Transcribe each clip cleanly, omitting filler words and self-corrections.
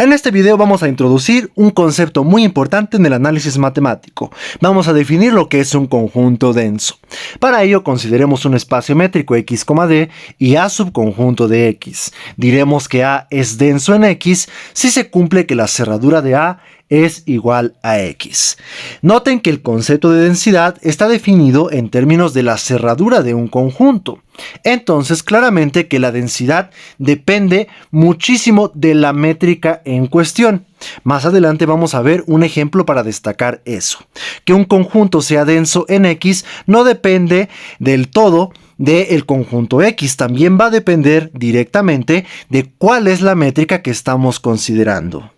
En este video vamos a introducir un concepto muy importante en el análisis matemático. Vamos a definir lo que es un conjunto denso. Para ello consideremos un espacio métrico x, d y A subconjunto de x. Diremos que A es denso en x si se cumple que la cerradura de A es igual a x. Noten que el concepto de densidad está definido en términos de la cerradura de un conjunto. Entonces, claramente que la densidad depende muchísimo de la métrica en cuestión. Más adelante vamos a ver un ejemplo para destacar eso. Que un conjunto sea denso en x no depende del todo del conjunto x, también va a depender directamente de cuál es la métrica que estamos considerando.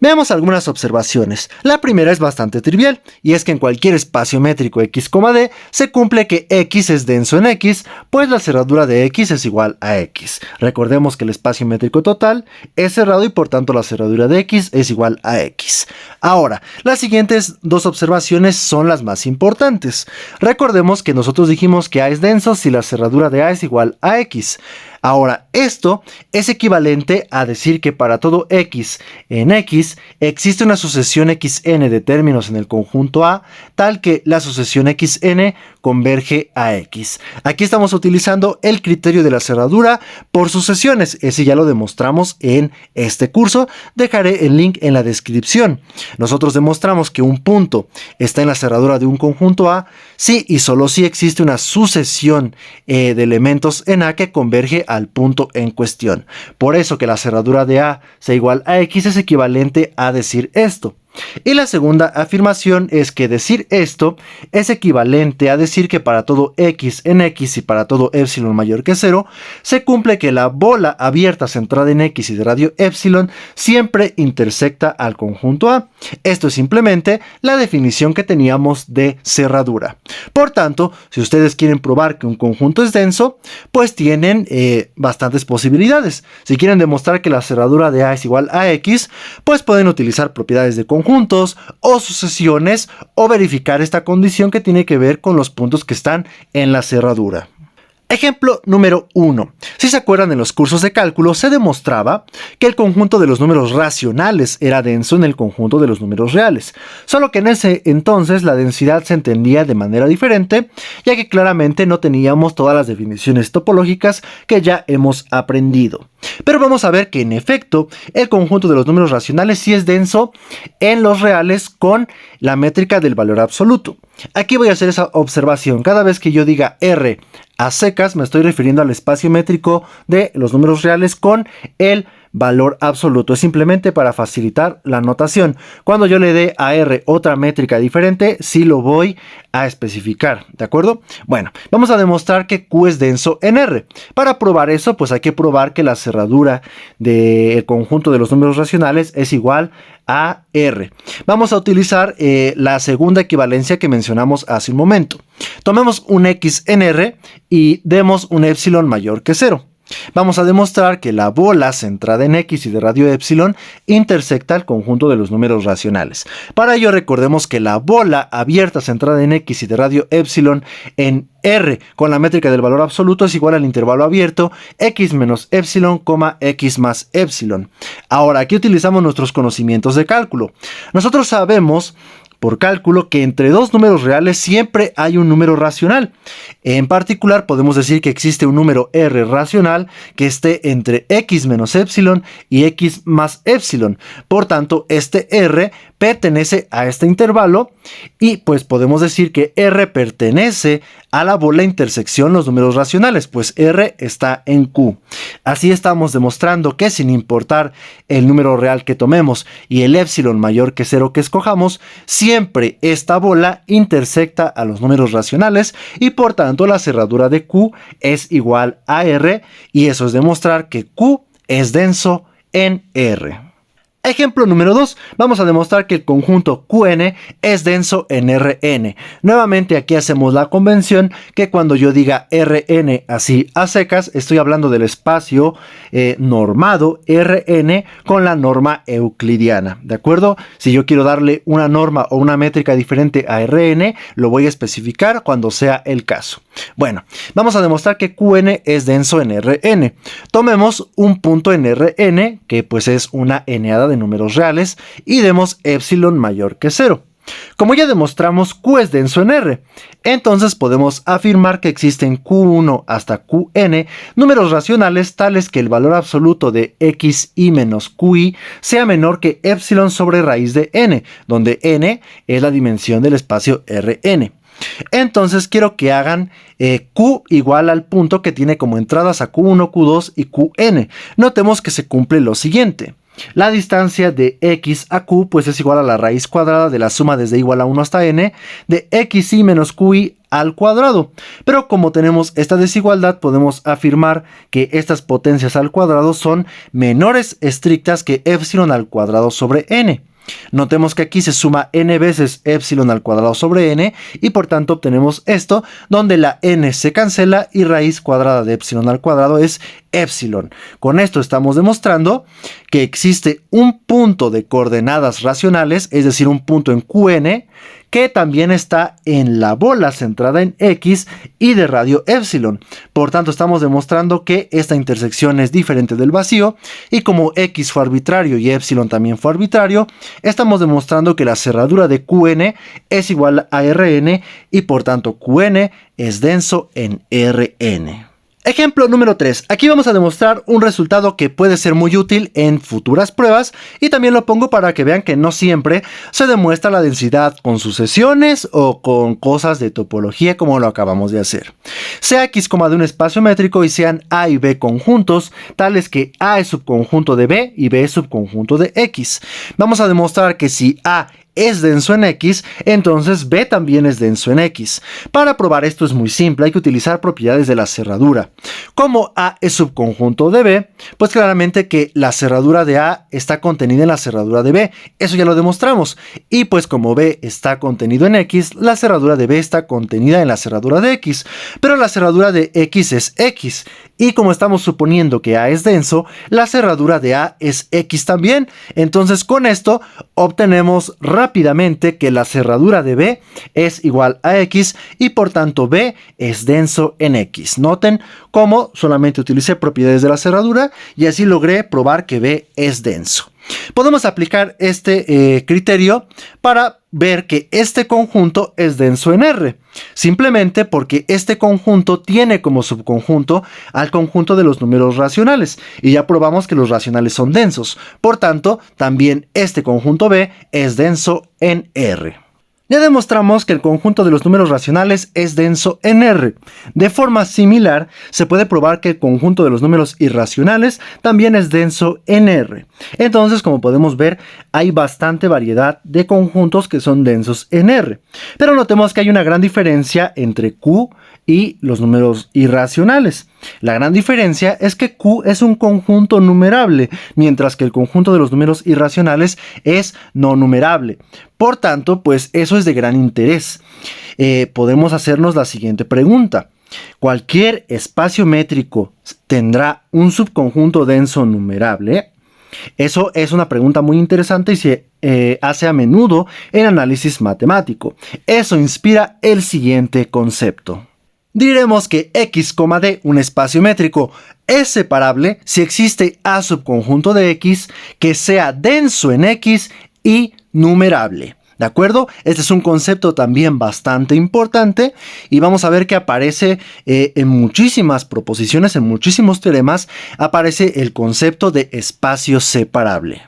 Veamos algunas observaciones. La primera es bastante trivial, y es que en cualquier espacio métrico x, d se cumple que x es denso en x, pues la cerradura de x es igual a x. Recordemos que el espacio métrico total es cerrado y por tanto la cerradura de x es igual a x. Ahora, las siguientes dos observaciones son las más importantes. Recordemos que nosotros dijimos que A es denso si la cerradura de A es igual a x. Ahora, esto es equivalente a decir que para todo x en x existe una sucesión xn de términos en el conjunto A, tal que la sucesión xn converge a x. Aquí estamos utilizando el criterio de la cerradura por sucesiones. Ese ya lo demostramos en este curso. Dejaré el link en la descripción. Nosotros demostramos que un punto está en la cerradura de un conjunto A si y solo si existe una sucesión de elementos en A que converge al punto en cuestión. Por eso que la cerradura de A sea igual a x es equivalente a decir esto. Y la segunda afirmación es que decir esto es equivalente a decir que para todo x en x y para todo epsilon mayor que 0, se cumple que la bola abierta centrada en x y de radio epsilon siempre intersecta al conjunto A. Esto es simplemente la definición que teníamos de cerradura. Por tanto, si ustedes quieren probar que un conjunto es denso, pues tienen bastantes posibilidades. Si quieren demostrar que la cerradura de A es igual a x, pues pueden utilizar propiedades de conjuntos o sucesiones o verificar esta condición que tiene que ver con los puntos que están en la cerradura. Ejemplo número 1. Si se acuerdan, en los cursos de cálculo se demostraba que el conjunto de los números racionales era denso en el conjunto de los números reales. Solo que en ese entonces la densidad se entendía de manera diferente, ya que claramente no teníamos todas las definiciones topológicas que ya hemos aprendido. Pero vamos a ver que en efecto el conjunto de los números racionales sí es denso en los reales con la métrica del valor absoluto. Aquí voy a hacer esa observación. Cada vez que yo diga R a secas, me estoy refiriendo al espacio métrico de los números reales con el valor absoluto. Es simplemente para facilitar la notación. Cuando yo le dé a R otra métrica diferente, sí lo voy a especificar, ¿de acuerdo? Bueno, vamos a demostrar que Q es denso en R. Para probar eso, pues hay que probar que la cerradura del conjunto de los números racionales es igual a R. Vamos a utilizar la segunda equivalencia que mencionamos hace un momento. Tomemos un X en R y demos un epsilon mayor que 0. Vamos a demostrar que la bola centrada en x y de radio epsilon intersecta el conjunto de los números racionales. Para ello recordemos que la bola abierta centrada en x y de radio epsilon en R con la métrica del valor absoluto es igual al intervalo abierto x menos epsilon, x más epsilon. Ahora, aquí utilizamos nuestros conocimientos de cálculo. Nosotros sabemos por cálculo que entre dos números reales siempre hay un número racional. En particular podemos decir que existe un número R racional que esté entre x menos epsilon y x más epsilon. Por tanto, este R pertenece a este intervalo y pues podemos decir que R pertenece a la bola intersección los números racionales, pues R está en Q. Así estamos demostrando que sin importar el número real que tomemos y el epsilon mayor que 0 que escojamos, siempre esta bola intersecta a los números racionales y por tanto la cerradura de Q es igual a R, y eso es demostrar que Q es denso en R. Ejemplo número 2. Vamos a demostrar que el conjunto Qn es denso en Rn. Nuevamente aquí hacemos la convención que cuando yo diga Rn así a secas, estoy hablando del espacio normado Rn con la norma euclidiana, ¿de acuerdo? Si yo quiero darle una norma o una métrica diferente a Rn, lo voy a especificar cuando sea el caso. Bueno, vamos a demostrar que Qn es denso en Rn. Tomemos un punto en Rn, que pues es una n-ada de números reales, y demos epsilon mayor que 0. Como ya demostramos, Q es denso en R, entonces podemos afirmar que existen Q1 hasta Qn números racionales tales que el valor absoluto de xi menos qi sea menor que epsilon sobre raíz de n, donde n es la dimensión del espacio Rn. Entonces quiero que hagan Q igual al punto que tiene como entradas a Q1, Q2 y Qn. Notemos que se cumple lo siguiente. La distancia de x a q pues es igual a la raíz cuadrada de la suma desde igual a 1 hasta n de xi menos qi al cuadrado. Pero como tenemos esta desigualdad, podemos afirmar que estas potencias al cuadrado son menores estrictas que epsilon al cuadrado sobre n. Notemos que aquí se suma n veces epsilon al cuadrado sobre n y por tanto obtenemos esto, donde la n se cancela y raíz cuadrada de epsilon al cuadrado es epsilon. Con esto estamos demostrando que existe un punto de coordenadas racionales, es decir, un punto en Qn, que también está en la bola centrada en x y de radio epsilon. Por tanto, estamos demostrando que esta intersección es diferente del vacío, y como x fue arbitrario y epsilon también fue arbitrario, estamos demostrando que la cerradura de Qn es igual a Rn y por tanto Qn es denso en Rn. Ejemplo número 3. Aquí vamos a demostrar un resultado que puede ser muy útil en futuras pruebas, y también lo pongo para que vean que no siempre se demuestra la densidad con sucesiones o con cosas de topología como lo acabamos de hacer. Sea x, de un espacio métrico y sean A y B conjuntos, tales que A es subconjunto de B y B es subconjunto de X. Vamos a demostrar que si A es denso en X, entonces B también es denso en X. Para probar esto es muy simple, hay que utilizar propiedades de la cerradura. Como A es subconjunto de B, pues claramente que la cerradura de A está contenida en la cerradura de B, eso ya lo demostramos. Y pues como B está contenido en X, la cerradura de B está contenida en la cerradura de X, pero la cerradura de X es X. Y como estamos suponiendo que A es denso, la cerradura de A es X también. Entonces con esto obtenemos rápidamente que la cerradura de B es igual a X y por tanto B es denso en X. Noten cómo solamente utilicé propiedades de la cerradura y así logré probar que B es denso. Podemos aplicar este criterio para ver que este conjunto es denso en R, simplemente porque este conjunto tiene como subconjunto al conjunto de los números racionales, y ya probamos que los racionales son densos, por tanto, también este conjunto B es denso en R. Ya demostramos que el conjunto de los números racionales es denso en R. De forma similar, se puede probar que el conjunto de los números irracionales también es denso en R. Entonces, como podemos ver, hay bastante variedad de conjuntos que son densos en R. Pero notemos que hay una gran diferencia entre Q y los números irracionales. La gran diferencia es que Q es un conjunto numerable, mientras que el conjunto de los números irracionales es no numerable. Por tanto, pues eso es de gran interés. Podemos hacernos la siguiente pregunta. ¿Cualquier espacio métrico tendrá un subconjunto denso numerable? Eso es una pregunta muy interesante y se hace a menudo en análisis matemático. Eso inspira el siguiente concepto. Diremos que x, d, un espacio métrico, es separable si existe A subconjunto de x que sea denso en x y numerable. ¿De acuerdo? Este es un concepto también bastante importante y vamos a ver que aparece en muchísimas proposiciones, en muchísimos teoremas, aparece el concepto de espacio separable.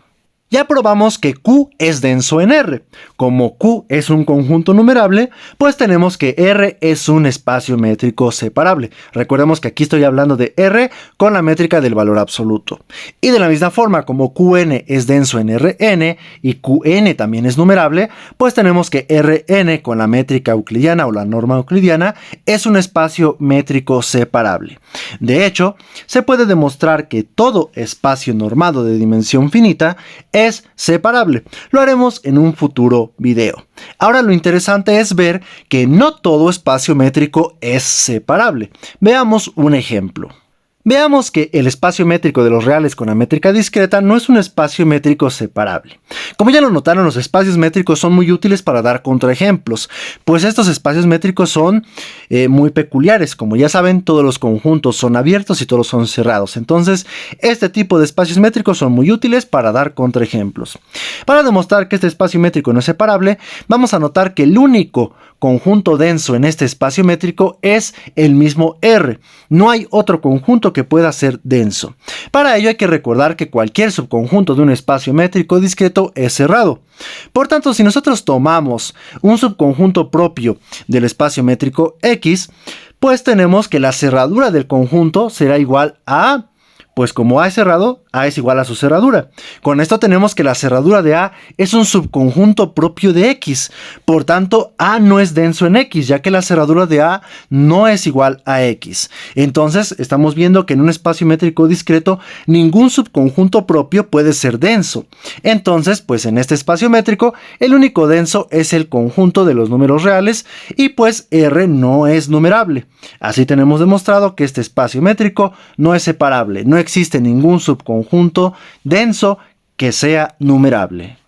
Ya probamos que Q es denso en R. Como Q es un conjunto numerable, pues tenemos que R es un espacio métrico separable. Recordemos que aquí estoy hablando de R con la métrica del valor absoluto. Y de la misma forma, como Qn es denso en Rn y Qn también es numerable, pues tenemos que Rn con la métrica euclidiana o la norma euclidiana es un espacio métrico separable. De hecho, se puede demostrar que todo espacio normado de dimensión finita es separable. Lo haremos en un futuro video. Ahora lo interesante es ver que no todo espacio métrico es separable. Veamos un ejemplo. Veamos que el espacio métrico de los reales con la métrica discreta no es un espacio métrico separable. Como ya lo notaron, los espacios métricos son muy útiles para dar contraejemplos, pues estos espacios métricos son muy peculiares. Como ya saben, todos los conjuntos son abiertos y todos son cerrados. Entonces, este tipo de espacios métricos son muy útiles para dar contraejemplos. Para demostrar que este espacio métrico no es separable, vamos a notar que el único conjunto denso en este espacio métrico es el mismo R. No hay otro conjunto que pueda ser denso. Para ello hay que recordar que cualquier subconjunto de un espacio métrico discreto es cerrado. Por tanto, si nosotros tomamos un subconjunto propio del espacio métrico X, pues tenemos que la cerradura del conjunto será igual a... Pues como A es cerrado, A es igual a su cerradura. Con esto tenemos que la cerradura de A es un subconjunto propio de X. Por tanto, A no es denso en X, ya que la cerradura de A no es igual a X. Entonces, estamos viendo que en un espacio métrico discreto, ningún subconjunto propio puede ser denso. Entonces, pues en este espacio métrico, el único denso es el conjunto de los números reales y pues R no es numerable. Así tenemos demostrado que este espacio métrico no es separable, no existe ningún subconjunto denso que sea numerable.